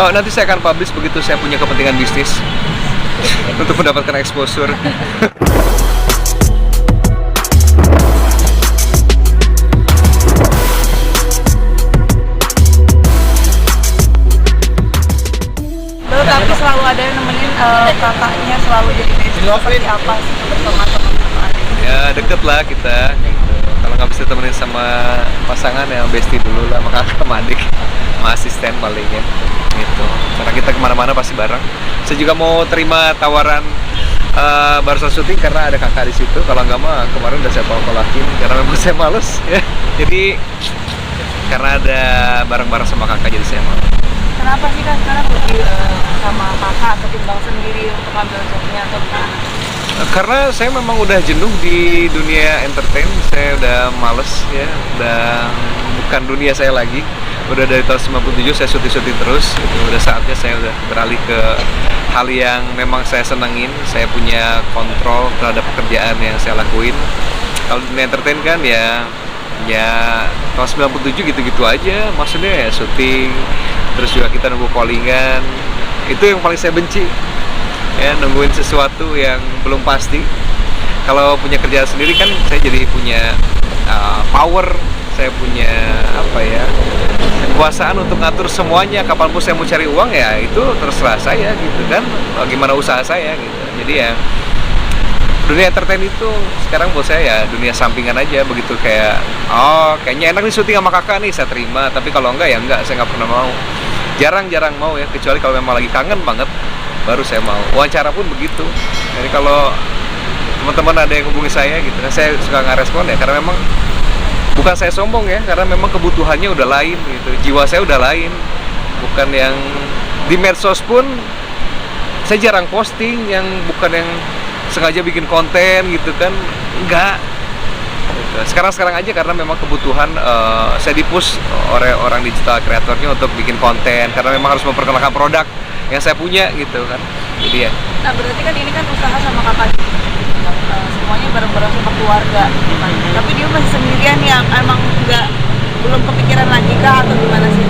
Oh, nanti saya akan publish begitu saya punya kepentingan bisnis untuk mendapatkan exposure. Tapi selalu ada yang nemenin kakaknya selalu jadi bestie. Seperti apa sih teman-teman Ya deket lah kita gitu. Kalau nggak bisa temenin sama pasangan ya bestie dulu lah, sama kakak sama adik sama asisten palingnya gitu. Karena kita kemana-mana pasti bareng. Saya juga mau terima tawaran barusan syuting karena ada kakak di situ. Kalau nggak mah kemarin udah saya tolak-tolakin karena memang saya males ya. Jadi karena ada bareng-bareng sama kakak jadi saya males. Kenapa sih Kak sekarang lebih sama kakak ketimbang sendiri untuk ambil jobnya atau gimana? Karena saya memang udah jenuh di dunia entertain, saya udah males ya, udah bukan dunia saya lagi. Udah dari tahun 97 saya syuting terus, gitu. Udah saatnya saya udah beralih ke hal yang memang saya senengin, saya punya kontrol terhadap pekerjaan yang saya lakuin. Kalau dunia entertain kan ya tahun 97 gitu-gitu aja, maksudnya ya syuting, terus juga kita nunggu callingan, itu yang paling saya benci. Ya, nungguin sesuatu yang belum pasti. Kalau punya kerjaan sendiri kan saya jadi punya power, saya punya kekuasaan untuk ngatur semuanya. Kapanpun saya mau cari uang ya itu terserah saya gitu kan, gimana usaha saya gitu. Jadi ya dunia entertain itu sekarang buat saya ya dunia sampingan aja. Begitu kayak kayaknya enak nih syuting sama kakak nih, saya terima. Tapi kalau enggak ya enggak, saya nggak pernah mau. Jarang mau ya, kecuali kalau memang lagi kangen banget baru saya mau. Wawancara pun begitu. Jadi kalau teman-teman ada yang hubungi saya gitu, saya suka nggak respon ya karena memang bukan saya sombong ya, karena memang kebutuhannya udah lain gitu, jiwa saya udah lain. Bukan yang di medsos pun saya jarang posting yang bukan yang sengaja bikin konten gitu kan, enggak. Sekarang aja karena memang kebutuhan saya dipush oleh orang digital kreatornya untuk bikin konten karena memang harus memperkenalkan produk yang saya punya gitu kan. Jadi ya. Nah berarti kan ini kan usaha sama kakak, semuanya bareng-bareng sama keluarga gitu kan. Tapi dia masih sendirian yang emang belum kepikiran lagi kah atau gimana sih?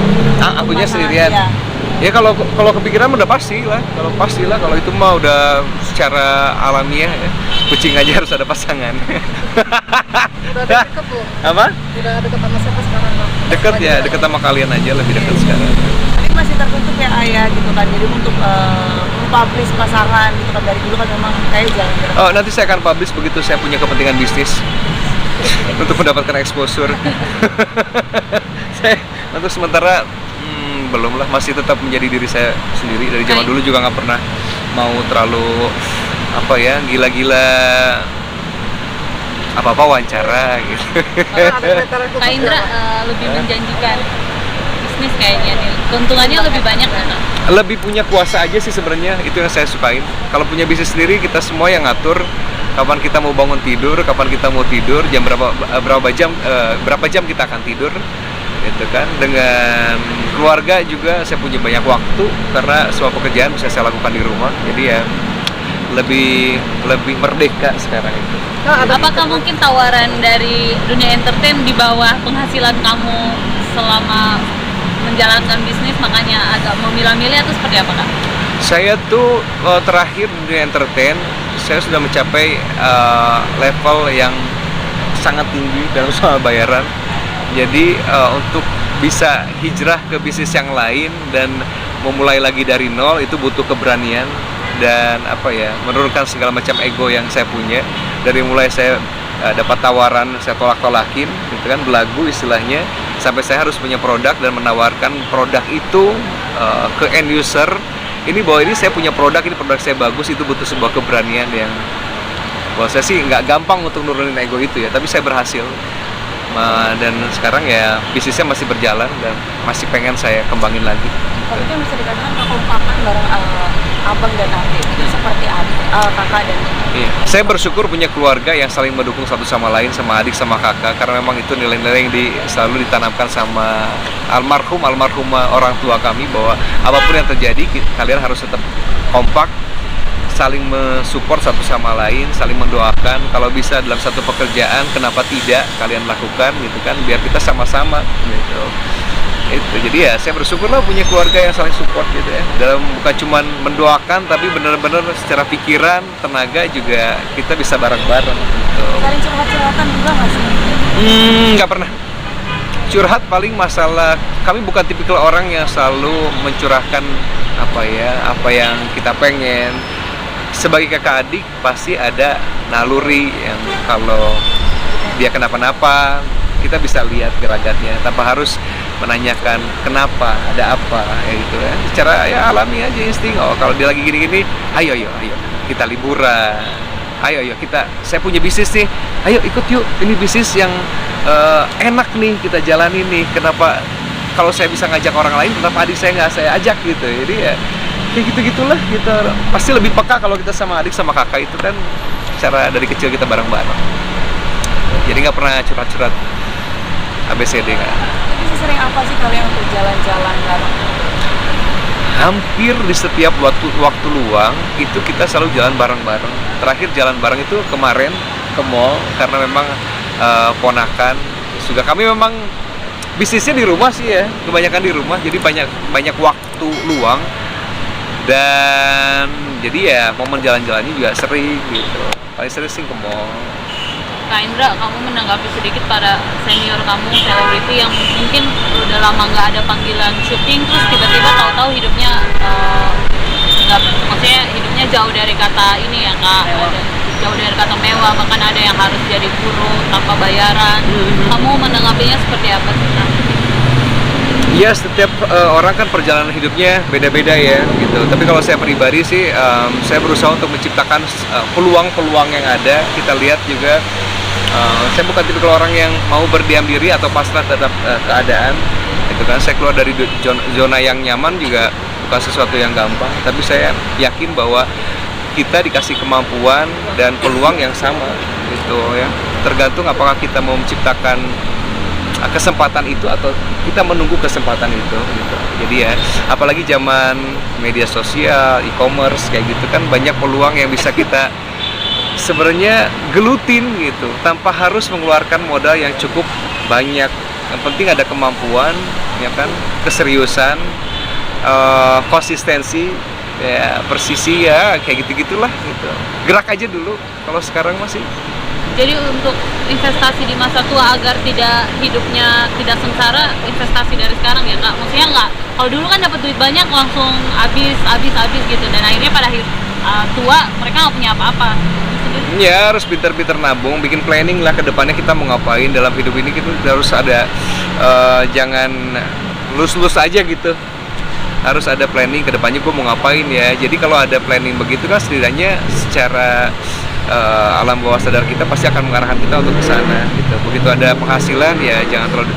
Akunya sendirian. Ya. Ya kalau pastilah, kalau itu mah udah secara alamiah ya. Kucing aja harus ada pasangan. Udah deket belum? Apa? Udah deket sama siapa sekarang? Deket ya, deket sama kalian aja, lebih deket sekarang. Tapi masih tertutup ya ayah gitu kan, jadi untuk publish pasangan gitu kan, dari dulu kan memang kayak jalan. Oh, nanti saya akan publish begitu saya punya kepentingan bisnis untuk mendapatkan exposure. Saya untuk sementara belum lah, masih tetap menjadi diri saya sendiri. Dari zaman dulu juga nggak pernah mau terlalu gila-gila apa-apa wawancara gitu. Kak Indra lebih menjanjikan bisnis kayaknya nih, keuntungannya lebih banyak kan? Lebih punya kuasa aja sih sebenarnya, itu yang saya sukain. Kalau punya bisnis sendiri kita semua yang ngatur kapan kita mau bangun tidur, kapan kita mau tidur, jam berapa jam kita akan tidur gitu kan. Dengan keluarga juga saya punya banyak waktu karena semua pekerjaan bisa saya lakukan di rumah. Jadi ya lebih merdeka sekarang itu. Apakah mungkin tawaran dari dunia entertain di bawah penghasilan kamu selama menjalankan bisnis makanya agak memilah-milih atau seperti apa Kak? Saya tuh terakhir di dunia entertain saya sudah mencapai level yang sangat tinggi dan soal bayaran. Jadi untuk bisa hijrah ke bisnis yang lain dan memulai lagi dari nol itu butuh keberanian dan menurunkan segala macam ego yang saya punya. Dari mulai saya dapat tawaran saya tolak-tolakin gitu kan, belagu istilahnya, sampai saya harus punya produk dan menawarkan produk itu ke end user. Ini bahwa ini saya punya produk, ini produk saya bagus, itu butuh sebuah keberanian yang bahwa saya sih nggak gampang untuk nurunin ego itu ya, tapi saya berhasil. Dan sekarang ya bisnisnya masih berjalan dan masih pengen saya kembangin lagi. Tapi kan bisa dikatakan kekompakan bareng abang dan adik itu seperti kakak dan iya. Saya bersyukur punya keluarga yang saling mendukung satu sama lain, sama adik sama kakak, karena memang itu nilai-nilai yang selalu ditanamkan sama almarhumah orang tua kami, bahwa apapun yang terjadi kalian harus tetap kompak, saling mensupport satu sama lain, saling mendoakan. Kalau bisa dalam satu pekerjaan, kenapa tidak kalian lakukan gitu kan, biar kita sama-sama gitu. Itu jadi ya saya bersyukur lah punya keluarga yang saling support gitu ya, dalam bukan cuman mendoakan tapi benar-benar secara pikiran, tenaga juga kita bisa bareng-bareng gitu. Saling curhat-curhatan juga nggak sih? Nggak pernah curhat, paling masalah kami bukan tipikal orang yang selalu mencurahkan apa yang kita pengen. Sebagai kakak adik pasti ada naluri yang kalau dia kenapa-napa kita bisa lihat gelagatnya tanpa harus menanyakan kenapa, ada apa ya gitu ya. Secara ya alami aja insting. Oh kalau dia lagi gini-gini, ayo kita liburan. Ayo saya punya bisnis nih. Ayo ikut yuk. Ini bisnis yang enak nih kita jalani nih. Kenapa kalau saya bisa ngajak orang lain, kenapa adik saya nggak saya ajak gitu. Jadi ya kayak gitu-gitulah, kita pasti lebih peka kalau kita sama adik sama kakak itu kan cara dari kecil kita bareng-bareng. Jadi nggak pernah curhat-curhat ABCD nggak. Jadi sesering apa sih kalian untuk jalan-jalan bareng? Hampir di setiap waktu luang itu kita selalu jalan bareng-bareng. Terakhir jalan bareng itu kemarin ke mall karena memang ponakan juga, kami memang bisnisnya di rumah sih ya, kebanyakan di rumah, jadi banyak waktu luang. Dan jadi ya momen jalan-jalannya juga sering gitu, paling sering sih ke mall. Kak Indra, kamu menanggapi sedikit pada senior kamu, selebriti yang mungkin udah lama nggak ada panggilan syuting, terus tiba-tiba tahu-tahu hidupnya maksudnya hidupnya jauh dari kata ini ya Kak, jauh dari kata mewah, bahkan ada yang harus jadi guru tanpa bayaran. Kamu menanggapinya seperti apa sih Kak? Ya setiap orang kan perjalanan hidupnya beda-beda ya gitu. Tapi kalau saya pribadi sih saya berusaha untuk menciptakan peluang-peluang yang ada. Kita lihat juga saya bukan tipikal orang yang mau berdiam diri atau pasrah terhadap keadaan. Itu kan saya keluar dari zona yang nyaman juga bukan sesuatu yang gampang. Tapi saya yakin bahwa kita dikasih kemampuan dan peluang yang sama gitu ya. Tergantung apakah kita mau menciptakan kesempatan itu atau kita menunggu kesempatan itu gitu. Jadi ya apalagi zaman media sosial, e-commerce kayak gitu kan banyak peluang yang bisa kita sebenarnya gelutin gitu tanpa harus mengeluarkan modal yang cukup banyak. Yang penting ada kemampuan ya kan, keseriusan, konsistensi ya, persisi ya kayak gitu-gitulah gitu. Gerak aja dulu kalau sekarang masih. Jadi untuk investasi di masa tua agar hidupnya tidak sengsara, investasi dari sekarang ya Kak. Maksudnya nggak, kalau dulu kan dapat duit banyak langsung habis gitu, dan akhirnya pada tua mereka nggak punya apa-apa. Ya harus pintar-pintar nabung, bikin planning lah ke depannya kita mau ngapain dalam hidup ini. Kita harus ada jangan lus-lus aja gitu. Harus ada planning ke depannya gue mau ngapain ya. Jadi kalau ada planning begitu kan setidaknya secara alam bawah sadar kita pasti akan mengarahkan kita untuk ke sana gitu. Begitu ada penghasilan ya jangan terlalu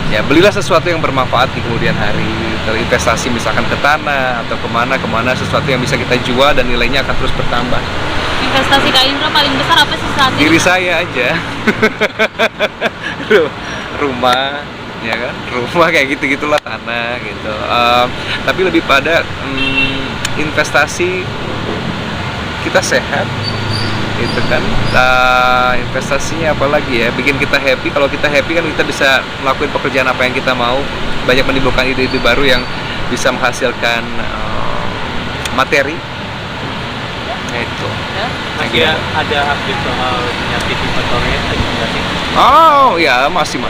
ya belilah sesuatu yang bermanfaat di kemudian hari gitu. Investasi misalkan ke tanah atau kemana sesuatu yang bisa kita jual dan nilainya akan terus bertambah. Investasi Kak Indra paling besar apa sih saat ini? Diri saya aja. Rumah ya kan, rumah kayak gitu-gitulah, tanah gitu. Tapi lebih pada investasi kita sehat itu kan, investasinya apalagi ya, bikin kita happy. Kalau kita happy kan kita bisa melakukan pekerjaan apa yang kita mau, banyak menimbulkan ide-ide baru yang bisa menghasilkan materi ya itu. Masih ada update soal penyakit hipotonia nggak sih? Oh ya masih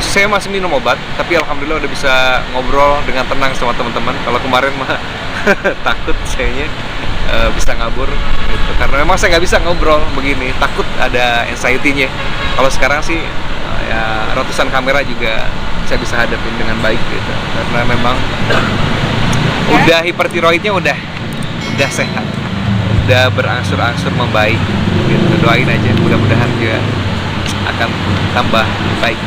saya masih minum obat, tapi alhamdulillah udah bisa ngobrol dengan tenang sama teman-teman. Kalau kemarin mah takut sayanya bisa ngabur gitu, karena memang saya nggak bisa ngobrol begini, takut ada anxiety-nya. Kalau sekarang sih ya ratusan kamera juga saya bisa hadapin dengan baik gitu, karena memang udah hipertiroidnya udah sehat, udah berangsur-angsur membaik gitu. Doain aja mudah-mudahan juga akan tambah baik.